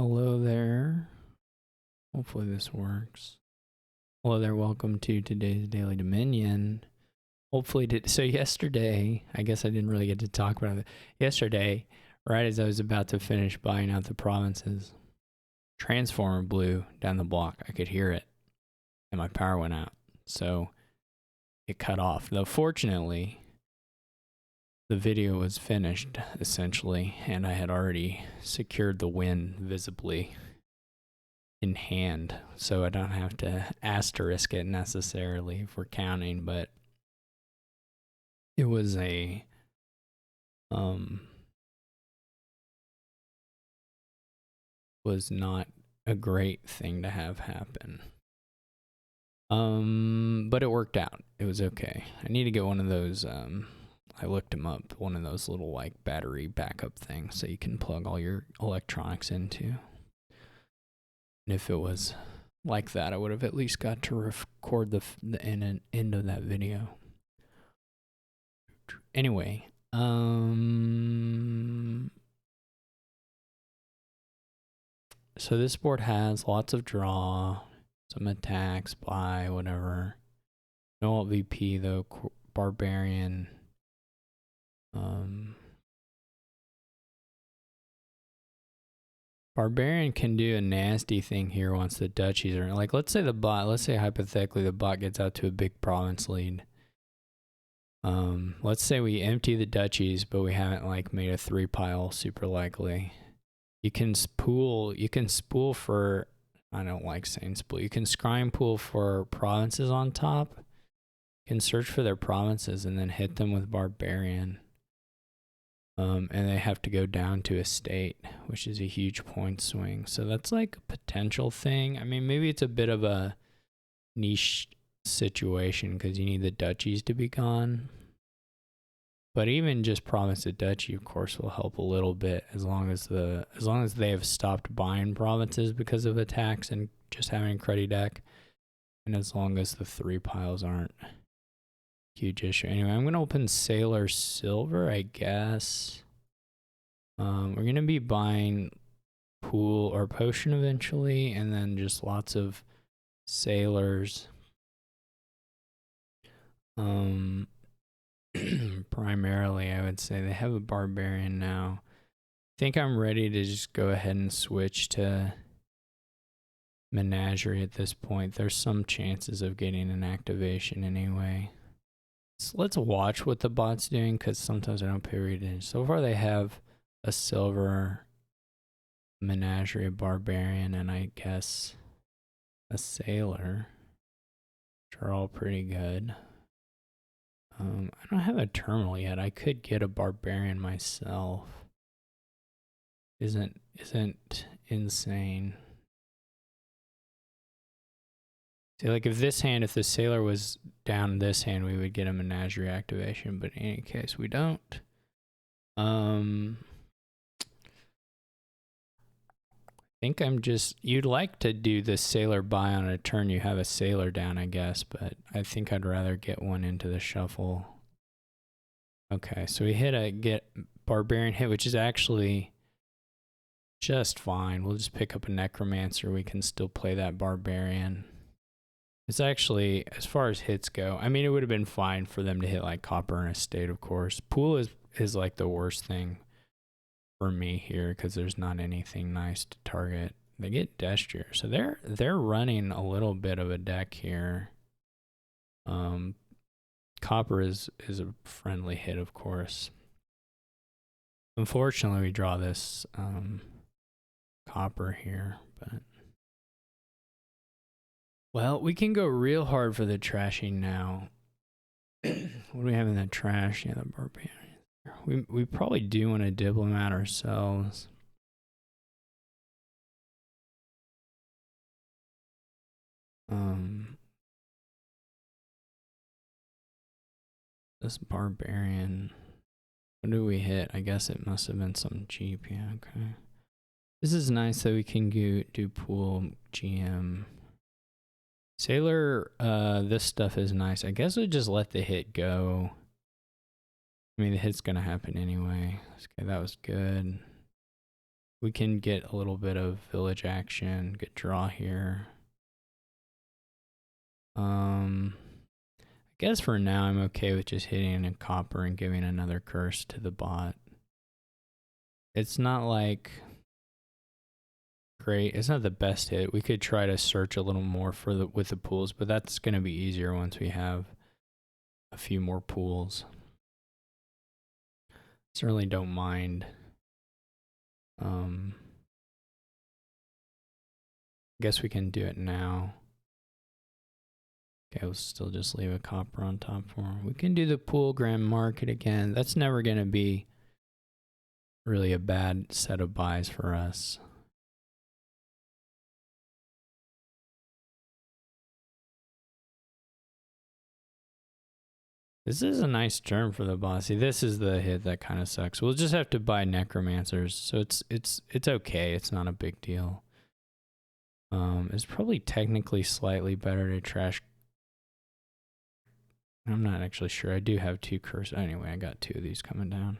Hello there. Hopefully this works. Hello there. Welcome to today's Daily Dominion. So yesterday, I guess I didn't really get to talk about it. Yesterday, right as I was about to finish buying out the provinces, transformer blew down the block. I could hear it, and my power went out. So it cut off. Though fortunately, the video was finished, essentially, and I had already secured the win visibly in hand, so I don't have to asterisk it necessarily for counting, but it was was not a great thing to have happen. But it worked out. It was okay. I need to get one of those, I looked them up, one of those little like battery backup things so you can plug all your electronics into. And if it was like that, I would have at least got to record the end of that video. Anyway, so this board has lots of draw, some attacks, buy, whatever. No alt VP though, Barbarian. Barbarian can do a nasty thing here once the duchies are like. Let's say hypothetically the bot gets out to a big province lead. Let's say we empty the duchies, but we haven't like made a 3 pile super likely. You can spool for, I don't like saying spool, you can scrying pool for provinces on top. You can search for their provinces and then hit them with Barbarian. And they have to go down to a state, which is a huge point swing. So that's like a potential thing. I mean, maybe it's a bit of a niche situation because you need the duchies to be gone. But even just province a duchy, of course, will help a little bit as long as they have stopped buying provinces because of attacks and just having a cruddy deck, and as long as the 3 piles aren't a huge issue. Anyway, I'm gonna open Sailor Silver, I guess. We're gonna be buying pool or potion eventually, and then just lots of sailors. Primarily, I would say they have a Barbarian now. I think I'm ready to just go ahead and switch to Menagerie at this point. There's some chances of getting an activation anyway. So let's watch what the bot's doing because sometimes I don't pay attention. So far they have a silver Menagerie, a Barbarian, and I guess a Sailor, which are all pretty good. I don't have a terminal yet. I could get a Barbarian myself. Isn't insane. See, like if the Sailor was down this hand, we would get a Menagerie activation, but in any case, we don't. I think you'd like to do the Sailor buy on a turn you have a Sailor down, I guess, but I think I'd rather get one into the shuffle. Okay, so we get Barbarian hit, which is actually just fine. We'll just pick up a Necromancer. We can still play that Barbarian. It's actually, as far as hits go, I mean, it would have been fine for them to hit like Copper and Estate, of course. Pool is like the worst thing for me here because there's not anything nice to target. They get Destrier, so they're running a little bit of a deck here. Copper is a friendly hit, of course. Unfortunately, we draw this Copper here, but well, we can go real hard for the trashing now. What do we have in the trash? Yeah, the Barbarian. We probably do want to Diplomat ourselves. This Barbarian. What do we hit? I guess it must have been something cheap. Yeah, okay. This is nice that we can do pool GM. Sailor, this stuff is nice. I guess we'll just let the hit go. I mean, the hit's gonna happen anyway. Okay, that was good. We can get a little bit of village action, get draw here. I guess for now I'm okay with just hitting a copper and giving another curse to the bot. It's not like great. It's not the best hit. We could try to search a little more for with the pools, but that's going to be easier once we have a few more pools. Certainly don't mind. I guess we can do it now. Okay, we'll still just leave a copper on top for him. We can do the pool grand market again. That's never going to be really a bad set of buys for us. This is a nice turn for the bossy. This is the hit that kind of sucks. We'll just have to buy necromancers, so it's okay. It's not a big deal. It's probably technically slightly better to trash. I'm not actually sure. I do have 2 curses. Anyway, I got 2 of these coming down.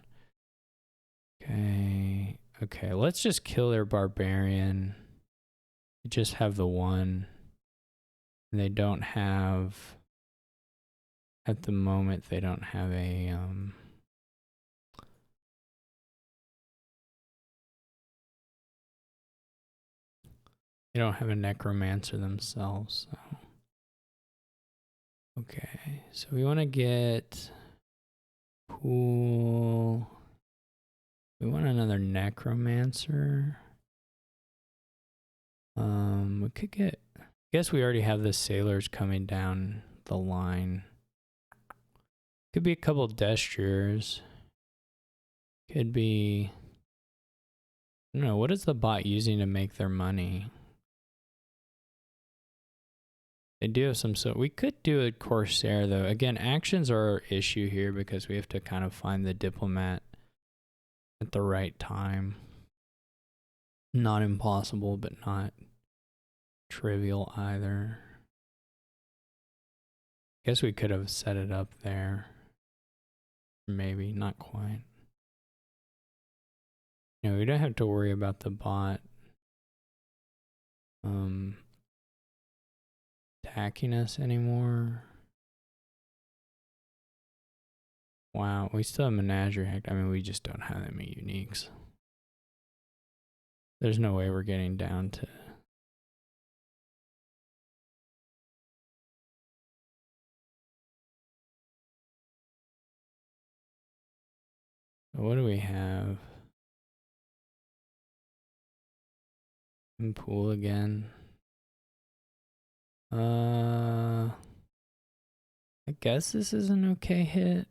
Okay. Okay, let's just kill their barbarian. They just have the 1. And they don't have... At the moment, they don't have a... They don't have a necromancer themselves, so... Okay, so we want to get... Pool... We want another necromancer. We could get... I guess we already have the sailors coming down the line. Could be a couple destriers. Could be... I don't know, what is the bot using to make their money? They do have some, so we could do a Corsair though. Again, actions are our issue here because we have to kind of find the diplomat at the right time. Not impossible, but not trivial either. Guess we could have set it up there. Maybe, not quite. You know, we don't have to worry about the bot attacking us anymore. Wow, we still have Menagerie Act. I mean, we just don't have that many uniques. There's no way we're getting down to... What do we have? In pool again. I guess this is an okay hit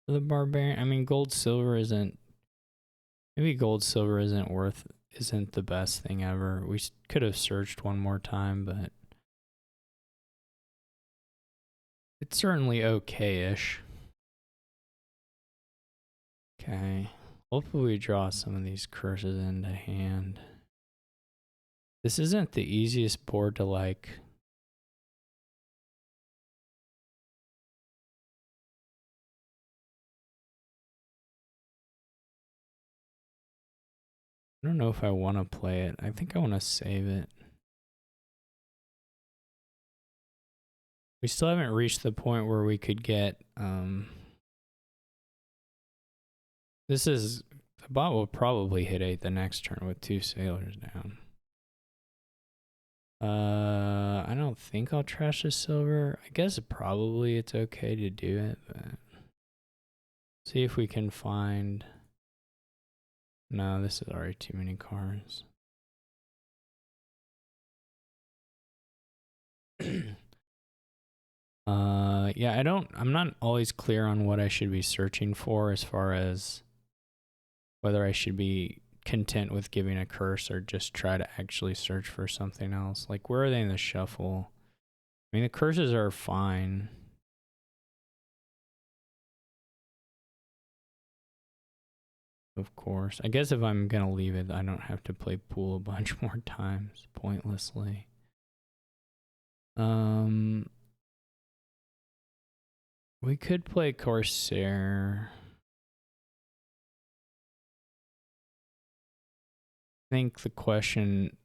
for the barbarian. I mean, gold silver isn't... Maybe gold silver isn't the best thing ever. We could have searched one more time, but it's certainly okay-ish. Okay. Hopefully we draw some of these curses into hand. This isn't the easiest board to like... I don't know if I want to play it. I think I want to save it. We still haven't reached the point where we could get... This is... The bot will probably hit 8 the next turn with 2 sailors down. I don't think I'll trash the silver. I guess probably it's okay to do it, but... See if we can find... No, this is already too many cards. Yeah, I'm not always clear on what I should be searching for as far as whether I should be content with giving a curse or just try to actually search for something else. Like, where are they in the shuffle? I mean, the curses are fine. Of course. I guess if I'm gonna leave it, I don't have to play pool a bunch more times pointlessly. We could play Corsair. I think the question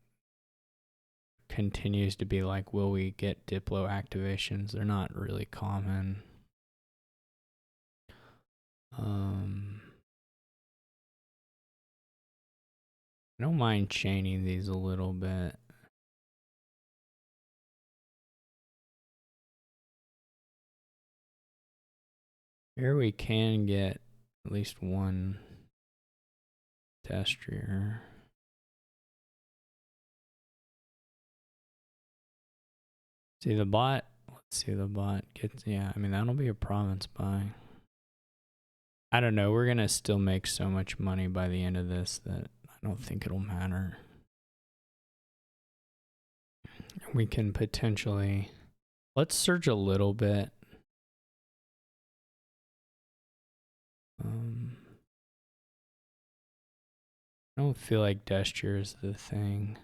continues to be like, will we get Diplo activations? They're not really common. I don't mind chaining these a little bit. Here we can get at least one Destrier. See the bot? Let's see the bot gets, yeah, I mean, that'll be a province buy. I don't know, we're gonna still make so much money by the end of this that I don't think it'll matter. We can potentially, let's search a little bit. I don't feel like Destrier is the thing.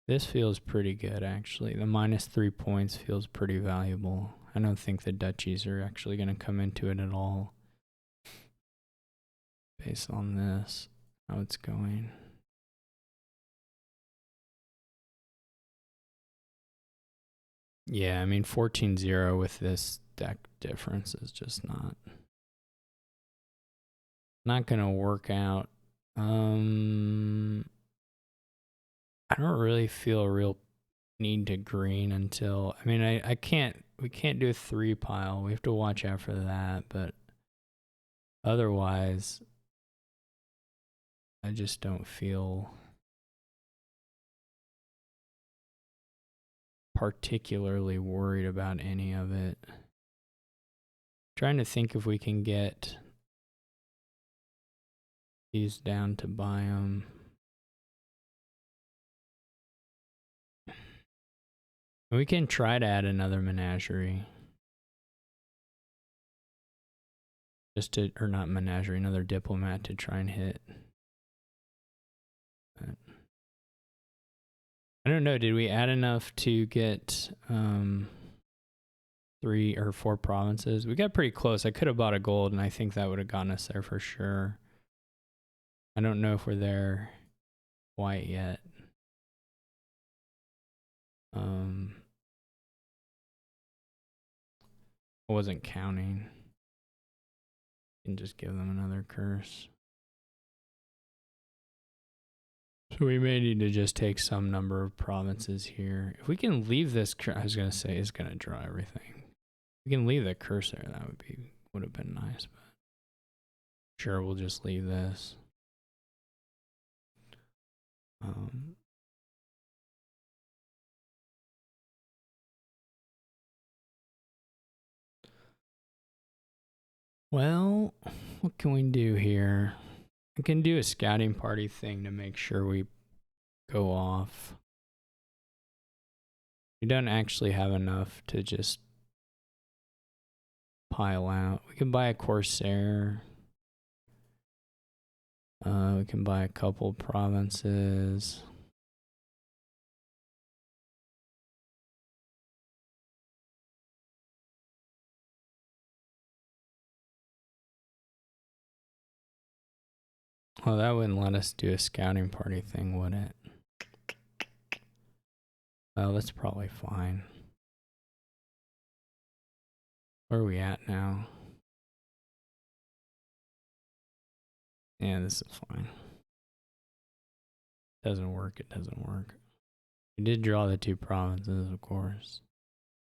This feels pretty good, actually. The -3 points feels pretty valuable. I don't think the duchies are actually going to come into it at all. Based on this, how it's going. Yeah, I mean, 14-0 with this deck difference is just not going to work out. I don't really feel a real need to green until, I mean, we can't do a 3 pile. We have to watch out for that, but otherwise, I just don't feel particularly worried about any of it. Trying to think if we can get these down to biome. We can try to add another menagerie. Just to, or not menagerie, another diplomat to try and hit. But I don't know, did we add enough to get 3 or 4 provinces? We got pretty close. I could have bought a gold and I think that would have gotten us there for sure. I don't know if we're there quite yet. I wasn't counting. And just give them another curse. So we may need to just take some number of provinces here. If we can leave this, I was gonna say it's gonna draw everything. If we can leave the curse there, that would have been nice. But sure, we'll just leave this. Well, what can we do here? I can do a scouting party thing to make sure we go off. We don't actually have enough to just pile out. We can buy a Corsair. We can buy a couple provinces. Oh, that wouldn't let us do a scouting party thing, would it? Well, that's probably fine. Where are we at now? Yeah, this is fine. Doesn't work, it doesn't work. We did draw the 2 provinces, of course.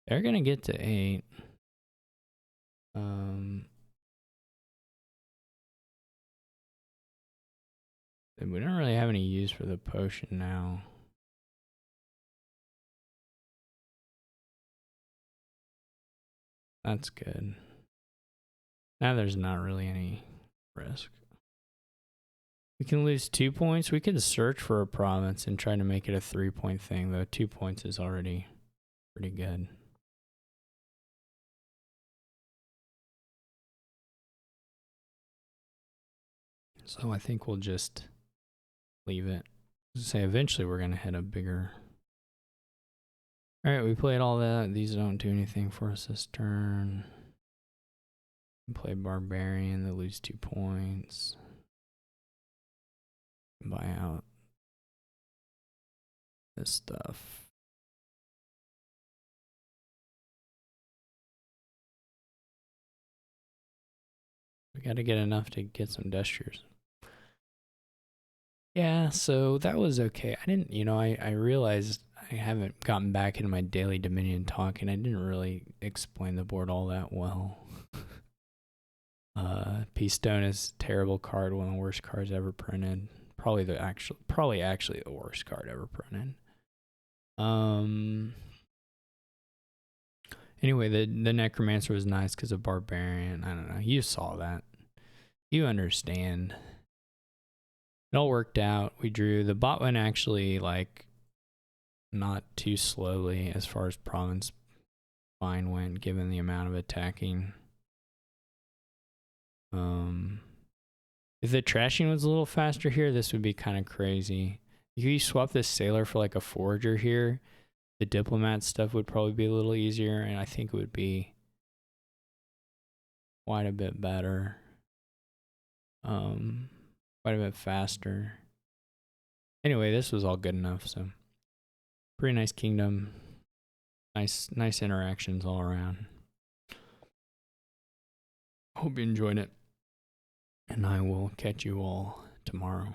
They're gonna get to 8. We don't really have any use for the potion now. That's good. Now there's not really any risk. We can lose 2 points. We could search for a province and try to make it a 3-point thing, though 2 points is already pretty good. So I think we'll just leave it. Say eventually we're going to hit a bigger... Alright, we played all that. These don't do anything for us this turn. We play Barbarian, they lose 2 points. Buy out this stuff. We got to get enough to get some dusters. Yeah, so that was okay. I didn't, I realized I haven't gotten back into my daily Dominion talk, and I didn't really explain the board all that well. Peace Stone is a terrible card, one of the worst cards ever printed. Probably actually the worst card ever printed. Anyway, the Necromancer was nice because of Barbarian. I don't know. You saw that. You understand. It all worked out. We drew. The bot went actually like not too slowly as far as province fine went, given the amount of attacking. If the trashing was a little faster here, this would be kind of crazy. If you swap this sailor for like a forager here, the diplomat stuff would probably be a little easier, and I think it would be quite a bit better. Quite a bit faster. Anyway, this was all good enough, so pretty nice kingdom. Nice interactions all around. Hope you enjoyed it, and I will catch you all tomorrow.